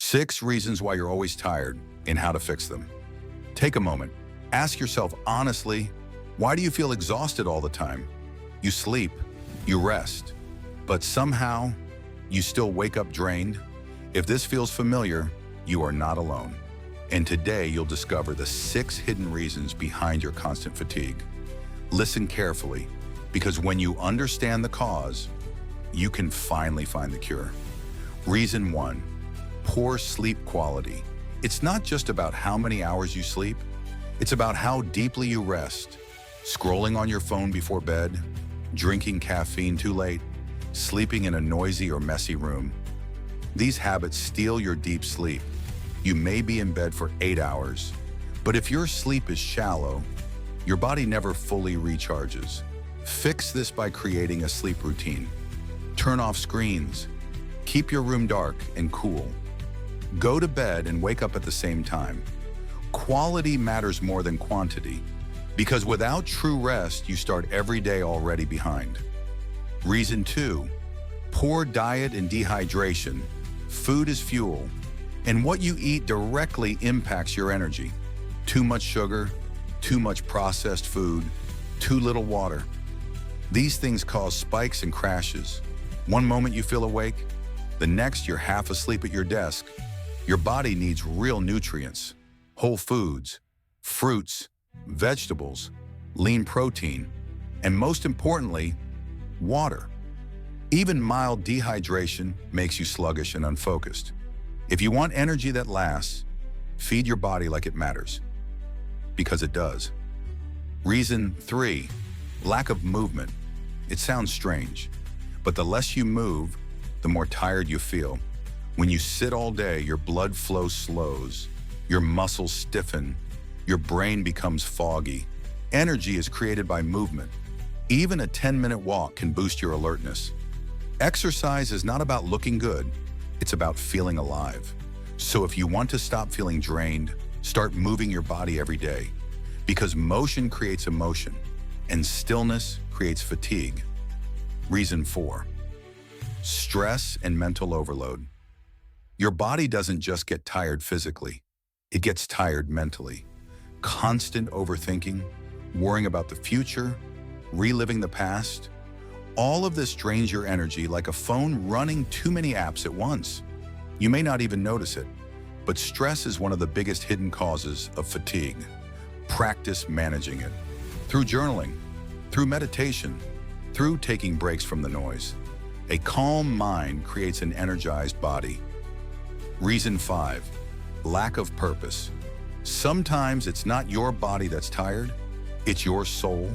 6 reasons why you're always tired and how to fix them. Take a moment. Ask yourself honestly, why do you feel exhausted all the time? You sleep, you rest, but somehow you still wake up drained? If this feels familiar, you are not alone. And today you'll discover the 6 hidden reasons behind your constant fatigue. Listen carefully, because when you understand the cause, you can finally find the cure. Reason 1, poor sleep quality. It's not just about how many hours you sleep, it's about how deeply you rest. Scrolling on your phone before bed, drinking caffeine too late, sleeping in a noisy or messy room. These habits steal your deep sleep. You may be in bed for 8 hours, but if your sleep is shallow, your body never fully recharges. Fix this by creating a sleep routine. Turn off screens. Keep your room dark and cool. Go to bed and wake up at the same time. Quality matters more than quantity, because without true rest, you start every day already behind. Reason 2, poor diet and dehydration. Food is fuel, and what you eat directly impacts your energy. Too much sugar, too much processed food, too little water. These things cause spikes and crashes. One moment you feel awake, the next you're half asleep at your desk. Your body needs real nutrients, whole foods, fruits, vegetables, lean protein, and most importantly, water. Even mild dehydration makes you sluggish and unfocused. If you want energy that lasts, feed your body like it matters, because it does. Reason 3, lack of movement. It sounds strange, but the less you move, the more tired you feel. When you sit all day, your blood flow slows, your muscles stiffen, your brain becomes foggy. Energy is created by movement. Even a 10-minute walk can boost your alertness. Exercise is not about looking good, it's about feeling alive. So if you want to stop feeling drained, start moving your body every day, because motion creates emotion, and stillness creates fatigue. Reason 4, stress and mental overload. Your body doesn't just get tired physically, it gets tired mentally. Constant overthinking, worrying about the future, reliving the past. All of this drains your energy like a phone running too many apps at once. You may not even notice it, but stress is one of the biggest hidden causes of fatigue. Practice managing it through journaling, through meditation, through taking breaks from the noise. A calm mind creates an energized body. Reason 5, lack of purpose. Sometimes it's not your body that's tired, it's your soul.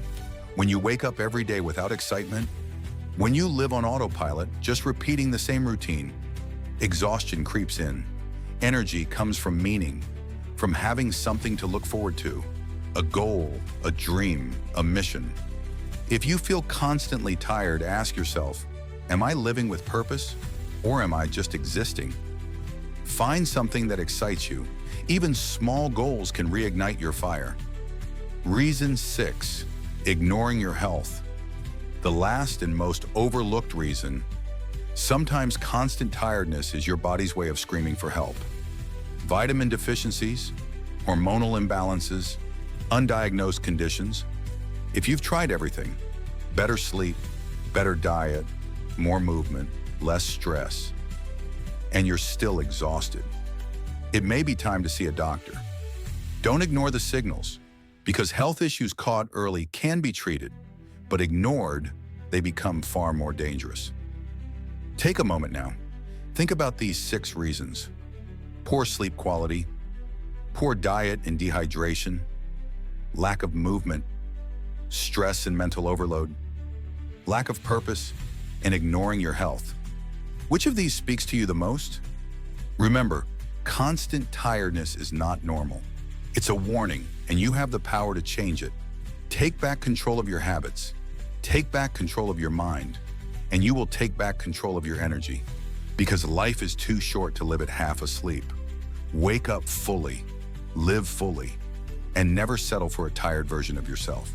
When you wake up every day without excitement, when you live on autopilot, just repeating the same routine, exhaustion creeps in. Energy comes from meaning, from having something to look forward to, a goal, a dream, a mission. If you feel constantly tired, ask yourself, am I living with purpose, or am I just existing? Find something that excites you. Even small goals can reignite your fire. Reason 6, ignoring your health. The last and most overlooked reason. Sometimes constant tiredness is your body's way of screaming for help. Vitamin deficiencies, hormonal imbalances, undiagnosed conditions. If you've tried everything, better sleep, better diet, more movement, less stress, and you're still exhausted, it may be time to see a doctor. Don't ignore the signals, because health issues caught early can be treated, but ignored, they become far more dangerous. Take a moment now. Think about these 6 reasons. Poor sleep quality, poor diet and dehydration, lack of movement, stress and mental overload, lack of purpose, and ignoring your health. Which of these speaks to you the most? Remember, constant tiredness is not normal. It's a warning, and you have the power to change it. Take back control of your habits. Take back control of your mind, and you will take back control of your energy, because life is too short to live at half asleep. Wake up fully, live fully, and never settle for a tired version of yourself.